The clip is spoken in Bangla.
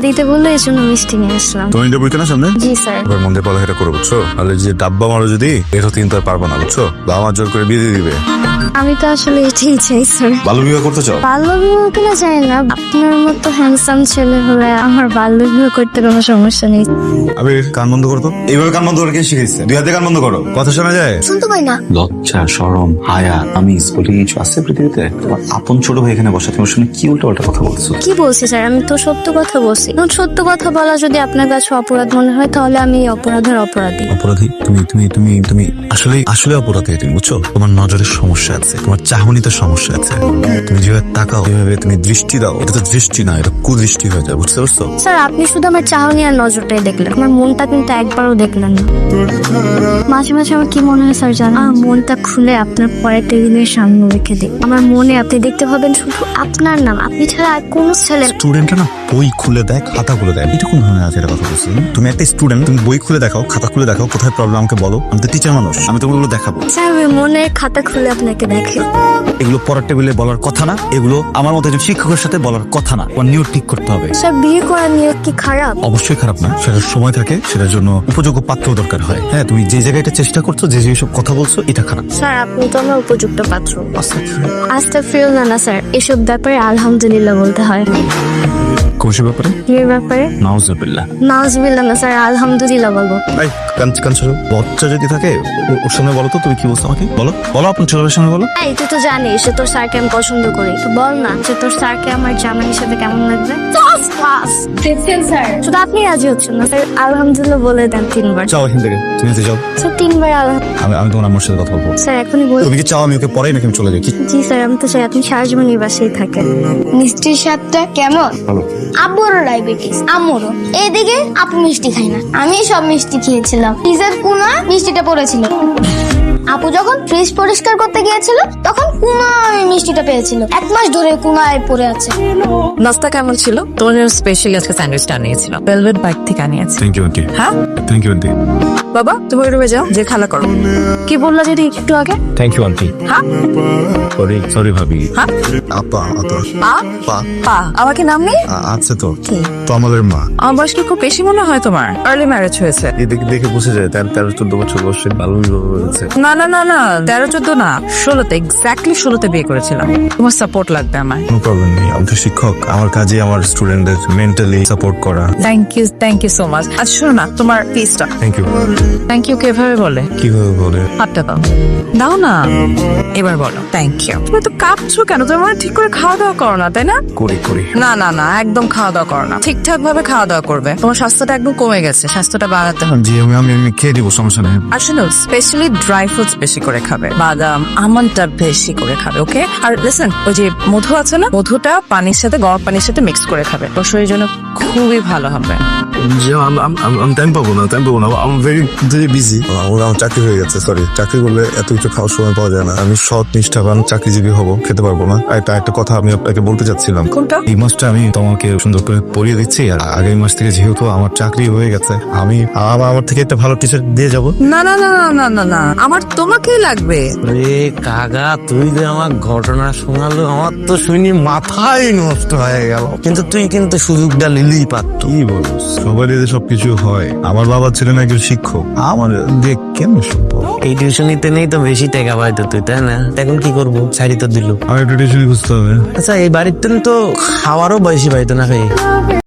দিতে বললো এই জন্য মিষ্টি নিয়ে আসলাম। তুমি ইন্টারভিউ না সামনে? জি স্যার। এবার মন দিয়ে পড়ালেখা করো বুঝছো, আর যে ডাব্বা মারো যদি এটা কিন্তু আর পারবো না বুঝছো, বাবা মা জোর করে বিয়ে দিয়ে দিবে। আমি তো আসলে এটাই চাই স্যার। বাল্য বিবাহ করতে চাও? বাল্য বিবাহ কিনা চাই না, আপনার মতো হ্যান্ডসাম ছেলে হলে আমার বাল্য বিবাহ করতে কোনো সমস্যা নেই। আমি কান বন্ধ করতো, এইভাবে কান বন্ধ করে কে শিখেছে? দুই হাতে কান বন্ধ করো, কথা শোনা যায়? শুনতে পাই না। লজ্জা, শরম, হায়া, আমি বলে কিছু আছে পৃথিবীতে? তোমার আপন ছোট ভাই এখানে বসা, তোমার সঙ্গে কি উল্টো পাল্টা কথা বলছো? কি বলছি স্যার? আমি তো সত্য কথা বলছি। এখন সত্য কথা বলা যদি আপনার কাছে অপরাধ মনে হয় তাহলে আমি এই অপরাধের অপরাধী। অপরাধী? তুমি আসলে অপরাধী তুমি বুঝছো। তোমার নজরের সমস্যা আছে, তোমার চাহনিতে সমস্যা আছে। তুমি যেভাবে তাকাও, যেভাবে তুমি দৃষ্টি দাও, এটা তো দৃষ্টি না, এটা কুদৃষ্টি হয়ে যায়, বুঝতে পারছো? স্যার আপনি শুধু আমার চাহনি আর নজরটাই দেখলেন, আমার মনটা কিন্তু একবারও দেখলেন না। মাঝে মাঝে আমার কি মনে হয় স্যার জানেন, আমার মনটা খুলে আপনার পরের টেবিলের সামনে রেখে দিই। আমার মনে আপনি দেখতে পাবেন শুধু আপনার নাম, আপনি ছাড়া আর কোনো ছেলে। স্টুডেন্টরা না বই খুলে দেয়, খাতা খুলে দেয়, এটা কোন ধরনের আছে? এটা কথা বলছি তুমি একটা স্টুডেন্ট, তুমি বই খুলে দেখাও, খাতা খুলে দেখাও, কোথায় প্রবলেম আমাকে বলো। আমি তো টিচার মানুষ, আমি তো ওগুলো দেখাবো। স্যার আমি মনের খাতা খুলে আপনাকে দেখে। এগুলো পড়ার টেবিলে বলার কথা না, এগুলো আমার মতো একজন শিক্ষকের সাথে বলার কথা না। তোমার নিয়ত ঠিক করতে হবে। স্যার বিয়ে করার নিয়ত কি খারাপ? অবশ্যই খারাপ না, সেটার সময় থাকে, সেটার জন্য উপযোগ্য পাত্র দরকার হয়। হ্যাঁ, তুমি যে জায়গায় এটা চেষ্টা করছো, যে যেসব কথা বলছো, এটা খারাপ। স্যার আপনি তো আমার উপযুক্ত পাত্র। আস্তাগফিরুল্লাহ না স্যার, এসব ব্যাপারে আলহামদুলিল্লাহ বলতে হয়। কোন ব্যাপারে? বিয়ের ব্যাপারে নাউজুবিল্লাহ। নাউজুবিল্লাহ না স্যার, আলহামদুলিল্লাহ বলবো। এই কান ছাড়ো। বাচ্চা যদি থাকে ওর সামনে বলো তো, তুমি কি বলছো আমাকে বলো, আপনার ছেলের সামনে বলো। এই তুই তো জানিস যে তোর স্যারকে আমি পছন্দ করি, তো বল না যে তোর স্যারকে আমার জামাই হিসেবে কেমন লাগবে। দেখছেন স্যার, শুধু আপনি রাজি হচ্ছেন না স্যার। আলহামদুলিল্লাহ বলে দেন 3 বার। যাও এখান থেকে, তুমি এতে যাও। স্যার 3 বার আমি তোমার আমার সাথে কথা বলবো। স্যার এখনই বল। তুমি কি চাও আমি ওকে পড়াই নাকি আমি চলে যাই? জি স্যার, আমি তো চাই আপনি সারা জীবন এই বাসায় থাকেন। মিষ্টির স্বাদটা কেমন? আব্বুরও ডায়াবেটিস, আম্মুরও। এদিকে আপু মিষ্টি খাই না, আমি সব মিষ্টি খেয়েছিলাম। ফ্রিজের কোনা মিষ্টিটা পড়েছিল। আপু যখন ফ্রিজ পরিষ্কার করতে গিয়েছিল তখন কুনায় মিষ্টিটা পেয়েছিল। 1 মাস ধরে কুনায় পড়ে আছে। নাস্তা কেমন ছিল? তোমার জন্য স্পেশালি আজকে স্যান্ডউইচটা আনিয়েছিলাম, ভেলভেট বাইক থেকে আনিয়েছি। Thank you aunty. হ্যাঁ থ্যাংক ইউ আন্টি। বাবা তুমি ওই রুমে যাও, যে খেলা করো। কি বললা যদি একটু আগে? Thank you aunty. হ্যাঁ সরি ভাবি। হ্যাঁ আপা পা পা পা আমার কি নাম নেই? আছে তো, তো আমাদের মা। আমার বয়স কি খুব বেশি মনে হয় তোমার? আর্লি ম্যারেজ হয়েছে। দেখে বুঝে যায় 13-14 বছর বয়সে বাল্য বিবাহ হয়েছে। না 13-14 না, 16তে, এক্স্যাক্টলি 16তে বিয়ে করেছিলাম। তোমার সাপোর্ট লাগবে আমার। কোনো প্রবলেম নেই, আমি তো শিক্ষক, আমার কাজে আমার স্টুডেন্টদের মেন্টালি সাপোর্ট করা। Thank you so much. আচ্ছা শোনো না, তোমার ফিসটা। Thank you. থ্যাংক ইউ কিভাবে বলে? কিভাবে বলে? হাতটা দাও। দাও না, এবার বলো থ্যাংক ইউ। তুমি তো কাঁপছো কেন? তুমি মানে ঠিক করে খাওয়া দাওয়া করো না, তাই না? করি। না একদম খাওয়া দাওয়া করো না। ঠিকঠাক ভাবে খাওয়া দাওয়া করবে। তোমার স্বাস্থ্যটা একদম কমে গেছে, স্বাস্থ্যটা বাড়াতে হবে। জি আমি খেয়ে দিব, সমস্যা নেই। আর শোনো, স্পেশালি ড্রাই ফ্রুটস বেশি করে খাবে, বাদাম আমন্ডটা বেশি করে খাবে, ওকে? আর লিসেন, ওই যে মধু আছে না, মধুটা পানির সাথে, গরম পানির সাথে মিক্স করে খাবে, তোর শরীরের জন্য খুবই ভালো হবে। আমি টাইম পাবো না, আমি ভেরি বিজি। আমার চাকরি হয়ে গেছে, সরি। চাকরি করলে এত কিছু খাওয়ার সময় পাওয়া যায় না। আমি সৎ নিষ্ঠাবান চাকরিজীবী হব, খেতে পারবো না। একটা কথা আমি আপনাকে বলতে চাচ্ছিলাম। কোনটা? এই মাসটা আমি তোমাকে সুন্দর করে পড়িয়ে দিচ্ছি, আর আগামী মাস থেকে যেহেতু আমার চাকরি হয়ে গেছে, আমি আমার থেকে একটা ভালো টিচার দিয়ে যাবো। না আমার তোমাকেই লাগবে। রে কাকা, তুই যে আমার ঘটনা শোনালো, আমার তো শুনি মাথাই নষ্ট হয়ে গেল। কিন্তু তুই কিন্তু সুযোগটা নিলেই পারত। কি বলো, সবারই যে সবকিছু হয়। আমার বাবা ছিলেন একজন শিক্ষক, আমার দেখ কেন সম্ভব। এই টিউশনিতে নেই তো বেশি টাকা পাইতো তুই, তাই না? এখন কি করবো? ছাড়ি তো দিল। আমার একটু টিউশনি বুঝতে হবে। আচ্ছা এই বাড়িতে তো খাওয়ারও বেশি পাইতো না ভাই।